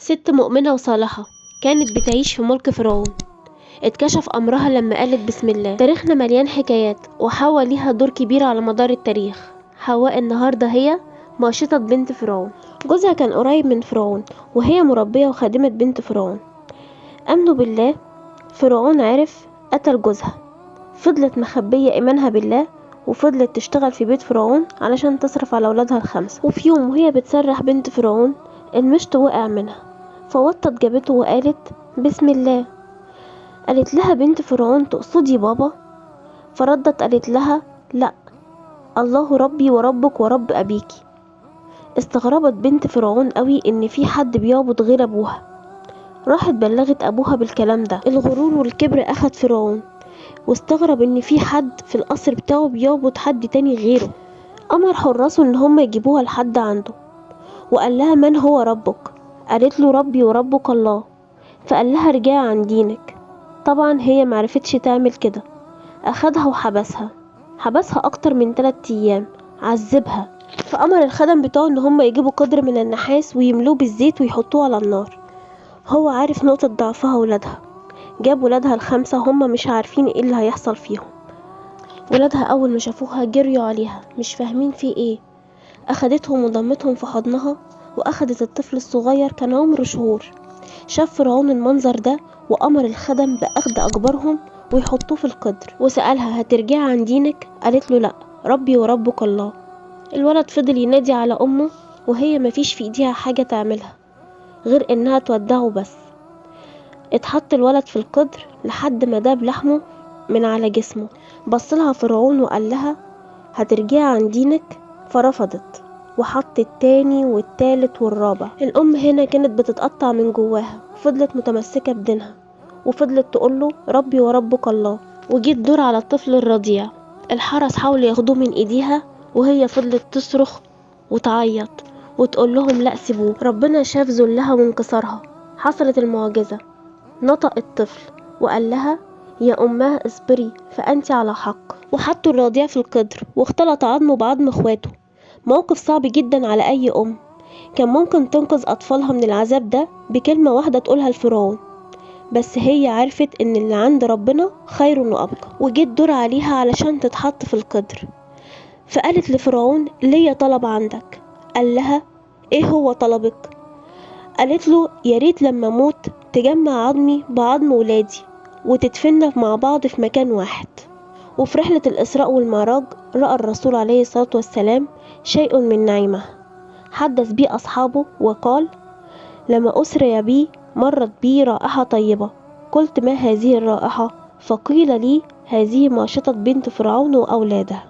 ست مؤمنة وصالحة كانت بتعيش في ملك فرعون. اتكشف أمرها لما قالت بسم الله. تاريخنا مليان حكايات، وحواء ليها دور كبير على مدار التاريخ. حواء النهاردة هي ماشطة بنت فرعون. جوزها كان قريب من فرعون، وهي مربية وخادمة بنت فرعون. آمنوا بالله. فرعون عرف، قتل جوزها. فضلت مخبية إيمانها بالله، وفضلت تشتغل في بيت فرعون علشان تصرف على أولادها ال5. وفي يوم وهي بتسرح بنت فرعون، المشط وقع منها، فوطت جابته وقالت بسم الله. قالت لها بنت فرعون تقصدي بابا؟ فردت قالت لها لا، الله ربي وربك ورب أبيكي. استغربت بنت فرعون قوي ان في حد بيعبد غير ابوها. راحت بلغت ابوها بالكلام ده. الغرور والكبر اخد فرعون، واستغرب ان في حد في القصر بتاعه بيعبد حد تاني غيره. امر حراسه ان هم يجيبوها لحد عنده، وقال لها من هو ربك؟ قالت له ربي وربك الله. فقال لها رجعي عن دينك. طبعا هي معرفتش تعمل كده. اخدها وحبسها. حبسها اكتر من 3 ايام، عذبها. فامر الخدم بتوعه ان هم يجيبوا قدر من النحاس ويملوه بالزيت ويحطوه على النار. هو عارف نقطة ضعفها ولادها. جاب ولادها ال5 هم مش عارفين ايه اللي هيحصل فيهم. ولادها اول ما شافوها جريوا عليها مش فاهمين في ايه. اخدتهم وضمتهم في حضنها، واخدت الطفل الصغير كان عمره شهور. شاف فرعون المنظر ده، وامر الخدم باخد اكبرهم ويحطوه في القدر، وسألها هترجعي عن دينك؟ قالت له لا، ربي وربك الله. الولد فضل ينادي على امه، وهي مفيش في ايديها حاجة تعملها غير انها تودعه بس. اتحط الولد في القدر لحد ما داب لحمه من على جسمه. بصلها فرعون وقال لها هترجعي عن دينك؟ فرفضت، وحط التاني والتالت والرابع. الام هنا كانت بتتقطع من جواها، وفضلت متمسكة بدينها، وفضلت تقوله ربي وربك الله. وجيت دور على الطفل الرضيع. الحرس حاولوا ياخدوه من ايديها، وهي فضلت تصرخ وتعيط وتقول لهم لا سيبوه. ربنا شاف ذلها وانكسارها. حصلت المعجزة. نطق الطفل وقال لها يا أماه اصبري فأنت على حق. وحطوا الرضيع في القدر، واختلط عظمه بعظم اخواته. موقف صعب جدا على أي أم. كان ممكن تنقذ أطفالها من العذاب ده بكلمة واحدة تقولها لفرعون، بس هي عرفت ان اللي عند ربنا خير وأبقى. وجيت دور عليها علشان تتحط في القدر. فقالت لفرعون ليا طلب عندك. قال لها ايه هو طلبك؟ قالت له يا ريت لما اموت تجمع عظمي بعظم ولادي وتدفننا مع بعض في مكان واحد. وفي رحلة الإسراء والمعراج رأى الرسول عليه الصلاة والسلام شيء من نعيمه، حدث بيه أصحابه وقال لما أسري بي مرت بي رائحة طيبة، قلت ما هذه الرائحة؟ فقيل لي هذه ماشطة بنت فرعون وأولادها.